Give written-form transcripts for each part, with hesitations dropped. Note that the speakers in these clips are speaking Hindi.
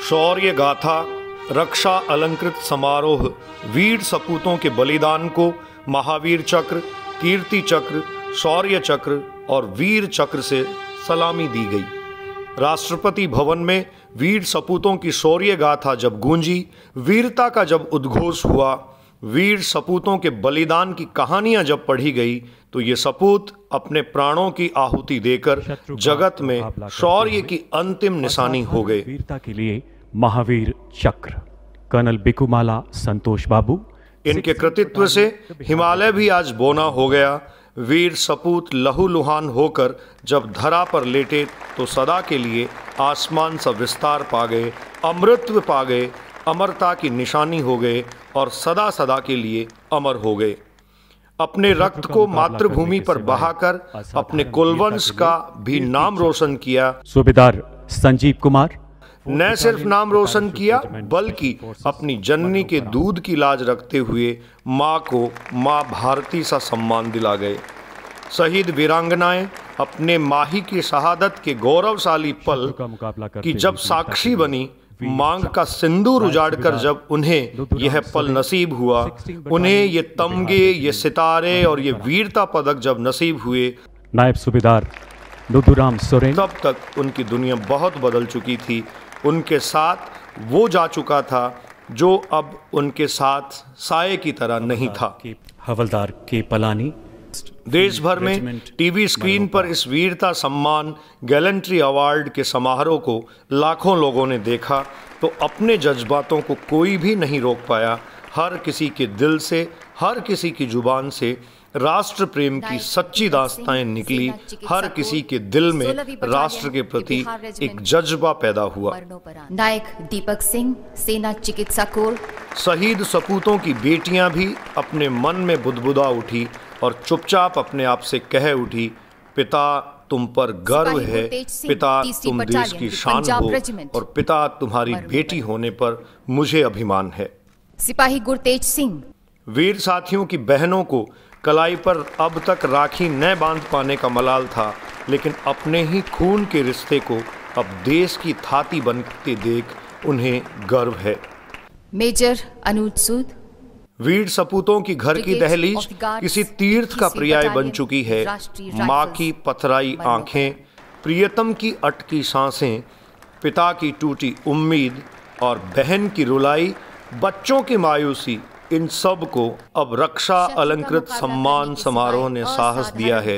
शौर्य गाथा, रक्षा अलंकृत समारोह, वीर सपूतों के बलिदान को महावीर चक्र, कीर्ति चक्र, शौर्य चक्र और वीर चक्र से सलामी दी गई। राष्ट्रपति भवन में वीर सपूतों की शौर्य गाथा जब गूंजी, वीरता का जब उद्घोष हुआ, वीर सपूतों के बलिदान की कहानियां जब पढ़ी गई, तो ये सपूत अपने प्राणों की आहुति देकर जगत में शौर्य की अंतिम निशानी हो गए। वीरता के लिए महावीर चक्र, कर्नल बिकुमाला संतोष बाबू। इनके कृतित्व से हिमालय भी आज बोना हो गया। वीर सपूत लहूलुहान होकर जब धरा पर लेटे तो सदा के लिए आसमान सा विस्तार पा गए, अमृतत्व पा गए, अमरता की निशानी हो गए और सदा सदा के लिए अमर हो गए। अपने रक्त को मातृभूमि पर बहाकर अपने कुलवंश का भी नाम रोशन किया। सूबेदार संजीव कुमार न सिर्फ नाम रोशन किया बल्कि अपनी जननी के दूध की लाज रखते हुए माँ को माँ भारती सा सम्मान दिला गए। शहीद वीरांगनाएं अपने माही की शहादत के गौरवशाली पल की जब साक्षी बनी, मांग का सिंदूर उजाड़कर जब उन्हें यह पल नसीब हुआ, उन्हें ये तमगे, ये सितारे और ये वीरता पदक जब नसीब हुए, नायब सूबेदार दुदुराम सोरेन, तब तक उनकी दुनिया बहुत बदल चुकी थी। उनके साथ वो जा चुका था जो अब उनके साथ साये की तरह नहीं था। हवलदार के पलानी। देश भर में टीवी स्क्रीन पर इस वीरता सम्मान गैलेंट्री अवार्ड के समारोह को लाखों लोगों ने देखा तो अपने जज्बातों को कोई भी नहीं रोक पाया। हर किसी के दिल से, हर किसी की जुबान से राष्ट्र प्रेम की सच्ची दास्ताएं निकली। हर किसी के दिल में राष्ट्र के प्रति एक जज्बा पैदा हुआ। नायक दीपक सिंह, सेना चिकित्सा कोर। शहीद सपूतों की बेटियां भी अपने मन में बुदबुदा उठी और चुपचाप अपने आप से कह उठी, पिता तुम पर गर्व है, पिता तुम देश की शान हो और पिता तुम्हारी बेटी होने पर मुझे अभिमान है। सिपाही गुरतेज सिंह। वीर साथियों की बहनों को कलाई पर अब तक राखी न बांध पाने का मलाल था, लेकिन अपने ही खून के रिश्ते को अब देश की थाती बनते देख उन्हें गर्व है। मेजर अनुज सूद। वीर सपूतों की घर की दहलीज किसी तीर्थ का पर्याय बन चुकी है। माँ की पथराई आंखें, प्रियतम की अटकी सांसें, पिता की टूटी उम्मीद और बहन की रुलाई, बच्चों की मायूसी, इन सब को अब रक्षा अलंकृत सम्मान समारोह ने साहस दिया है।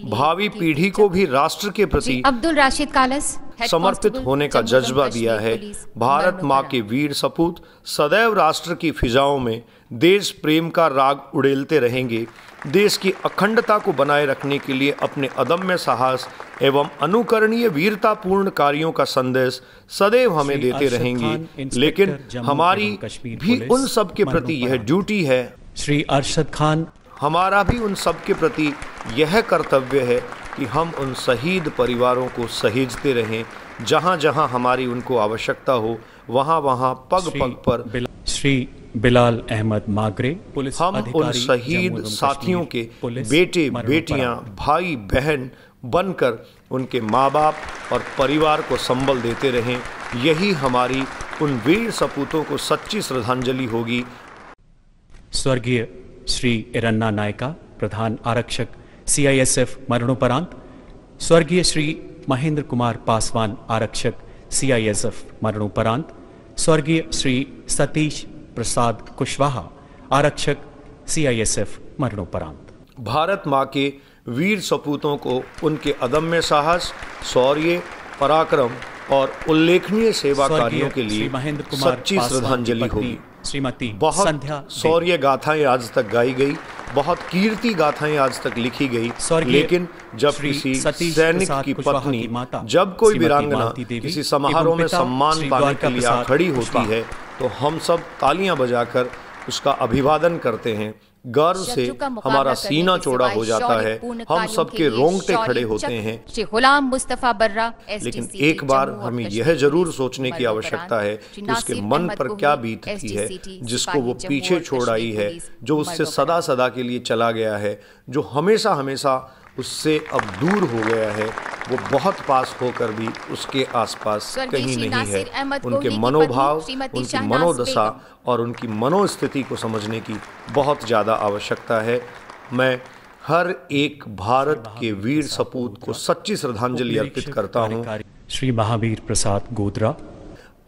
भावी पीढ़ी को भी राष्ट्र के प्रति अब्दुल राशिद कालस समर्पित होने का जज्बा दिया है। भारत माँ के वीर सपूत सदैव राष्ट्र की फिजाओं में देश प्रेम का राग उड़ेलते रहेंगे। देश की अखंडता को बनाए रखने के लिए अपने अदम्य साहस एवं अनुकरणीय वीरतापूर्ण कार्यों का संदेश सदैव हमें देते रहेंगे। लेकिन हमारी भी उन सब के प्रति यह ड्यूटी है, श्री अरशद खान, हमारा भी उन सब के प्रति यह कर्तव्य है कि हम उन शहीद परिवारों को सहेजते रहें। जहाँ जहाँ हमारी उनको आवश्यकता हो, वहाँ वहाँ पग पग पर श्री बिलाल अहमद मागरे, पुलिस हम उन शहीद साथियों के बेटे बेटियां, भाई बहन बनकर उनके माँ बाप और परिवार को संबल देते रहें। यही हमारी उन वीर सपूतों को सच्ची श्रद्धांजलि होगी। स्वर्गीय श्री इरन्ना नायका, प्रधान आरक्षक CISF मरणोपरांत। स्वर्गीय श्री महेंद्र कुमार पासवान, आरक्षक CISF मरणोपरांत। स्वर्गीय श्री सतीश प्रसाद कुशवाहा, आरक्षक CISF मरणोपरांत। भारत माँ के वीर सपूतों को उनके अदम्य साहस, शौर्य, पराक्रम और उल्लेखनीय सेवा कार्यों के लिए सच्ची श्रद्धांजलि होगी। श्रीमती बहुत शौर्य गाथाएं आज तक गाई गई, बहुत कीर्ति गाथाएं आज तक लिखी गई, लेकिन जब किसी सैनिक की पत्नी, जब कोई वीरांगना किसी समारोह में सम्मान पाने के लिए खड़ी होती है तो हम सब तालियां बजाकर उसका अभिवादन करते हैं, गर्व से हमारा सीना चौड़ा हो जाता है, हम सबके रोंगटे खड़े होते हैं। श्री गुलाम मुस्तफा बर्रा, लेकिन एक बार हमें यह जरूर सोचने की आवश्यकता है कि उसके मन पर क्या बीतती है, जिसको वो पीछे छोड़ आई है, जो उससे सदा सदा के लिए चला गया है, जो हमेशा हमेशा उससे अब दूर हो गया है, वो बहुत पास होकर भी उसके आसपास कहीं नहीं है। उनके मनोभाव, उनकी मनोदशा और उनकी मनोस्थिति को समझने की बहुत ज़्यादा आवश्यकता है। मैं हर एक भारत के वीर सपूत को सच्ची श्रद्धांजलि अर्पित करता हूँ। श्री महावीर प्रसाद गोद्रा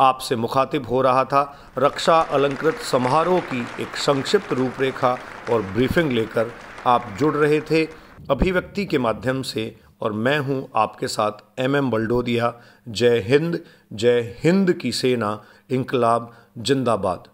आपसे मुखातिब हो रहा था। रक्षा अलंकृत समारोह की एक संक्षिप्त रूपरेखा और ब्रीफिंग लेकर आप जुड़ रहे थे अभिव्यक्ति के माध्यम से, और मैं हूं आपके साथ MM बल्डोदिया। जय हिंद की सेना, इंकलाब जिंदाबाद।